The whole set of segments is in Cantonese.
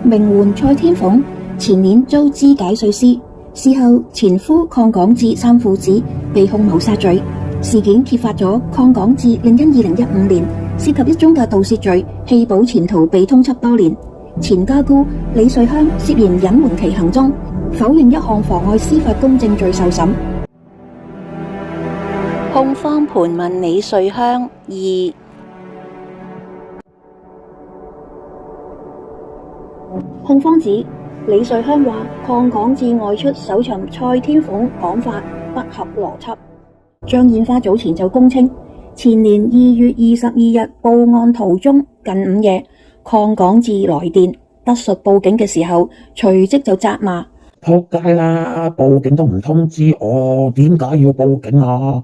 名媛蔡天鳳前年遭肢解碎屍，事後前夫鄺港智三父子被控謀殺罪。事件揭發咗鄺港智另因2015年涉及一宗嘅盜竊罪棄保潛逃被通緝多年。前家姑李瑞香涉嫌隱瞞其行蹤，否認一項妨礙司法公正罪受審。控方盤問李瑞香2。控方指李瑞香話鄺港智外出搜尋蔡天鳳講法不合邏輯。張燕花早前就供稱，前年2月22日報案途中近午夜，鄺港智來電得述報警嘅時候，隨即就責罵：仆街啦！報警都唔通知我，點解要報警啊？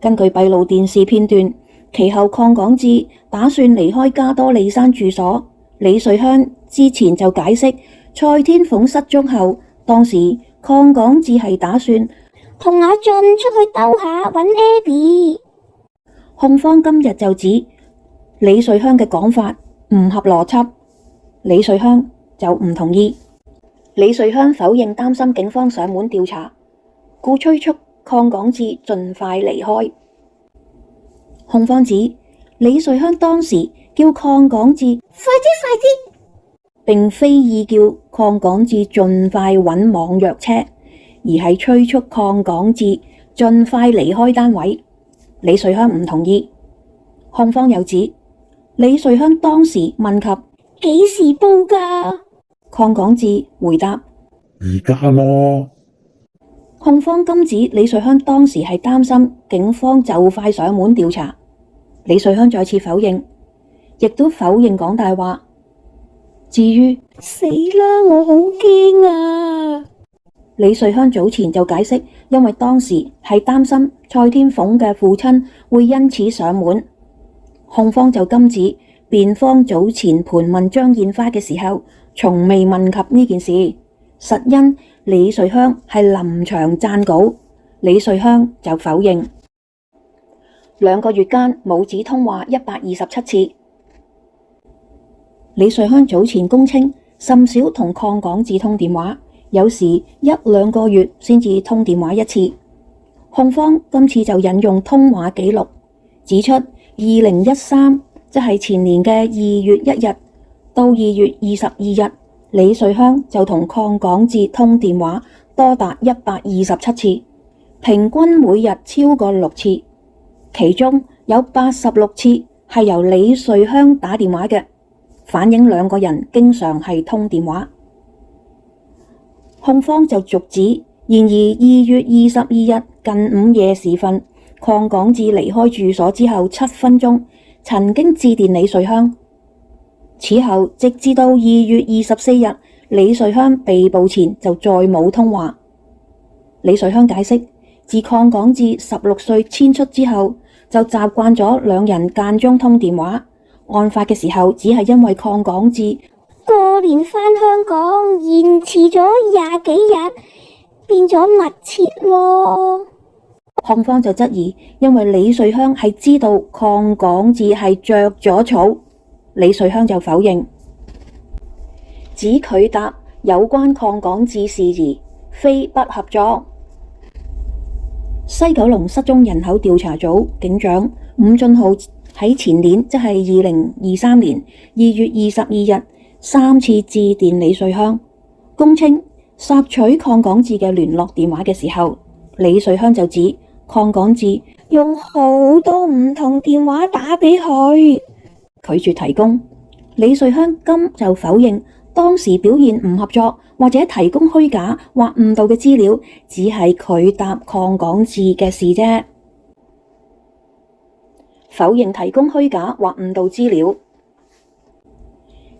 根據閉路電視片段，其後鄺港智打算離開加多利山住所。李瑞香之前就解釋，蔡天鳳失蹤後，當時鄺港智係打算同阿俊出去兜下揾 Abby。控方今日就指李瑞香嘅講法唔合邏輯，李瑞香就唔同意。李瑞香否認擔心警方上門調查，故催促鄺港智盡快離開。控方指李瑞香當時叫鄺港智快啲，並非意叫鄺港智盡快揾網約車，而係催促鄺港智盡快離開單位。李瑞香唔同意。控方又指李瑞香當時問及幾時報㗎，鄺港智回答而家咯。控方今指李瑞香當時係擔心警方就快上門調查。李瑞香再次否認，亦都否認講大話。至於死啦，我好驚啊！李瑞香早前就解釋，因為當時係擔心蔡天鳳嘅父親會因此上門。控方就今指辯方早前盤問張燕花嘅時候，從未問及呢件事，實因李瑞香係臨場撰稿，李瑞香就否認。2個月間母子通話127次。李瑞香早前供稱甚少同鄺港智通電話，有時1-2個月先至通電話一次。控方今次就引用通話記錄，指出2013即係前年嘅2月1日到2月22日，李瑞香就同鄺港智通電話多達127次，平均每日超過6次，其中有86次係由李瑞香打電話嘅，反映兩個人經常係通電話。控方就續指，然而2月22日近午夜時分，鄺港智離開住所之後7分鐘，曾經致電李瑞香。此後直至到2月24日，李瑞香被捕前就再冇通話。李瑞香解釋，自鄺港智16歲遷出之後，就習慣咗兩人間中通電話。案發嘅時候，只係因為鄺港智過年返香港延遲咗20幾日，變咗密切咯。控方就質疑，因為李瑞香係知道鄺港智係着咗草，李瑞香就否認，指佢答有關鄺港智事宜，非不合作。西九龍失蹤人口調查組警長伍俊浩喺前年，即係2023年2月22日3次致電李瑞香，供稱索取鄺港智嘅聯絡電話嘅時候，李瑞香就指鄺港智用好多唔同電話打俾佢，拒絕提供。李瑞香今就否認當時表現唔合作或者提供虛假或誤導嘅資料，只係佢答鄺港智嘅事啫，否認提供虛假或誤導資料。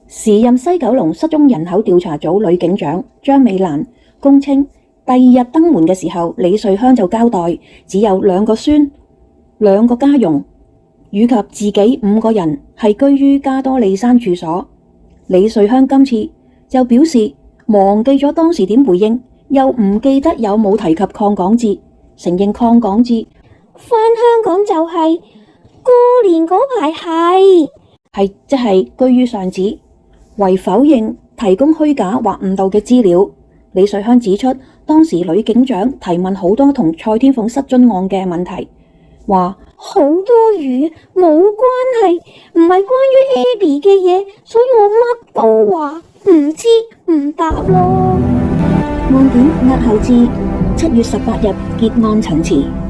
時任西九龍失蹤人口調查組女警長張美蘭供稱，第2日登門嘅時候，李瑞香就交代只有2個孫、2個家傭以及自己5個人係居於加多利山住所。李瑞香今次就表示忘記咗當時點回應，又唔記得有冇提及鄺港智，承認鄺港智返香港就係過年嗰排係即係居於上址。為否認提供虛假或誤導嘅資料。李瑞香指出，當時女警長提問好多同蔡天鳳失蹤案嘅問題，話好多餘，冇關係，唔係關於 Abby 嘅嘢，所以我乜都話唔知唔答咯。案件押後至7月18日結案陳詞。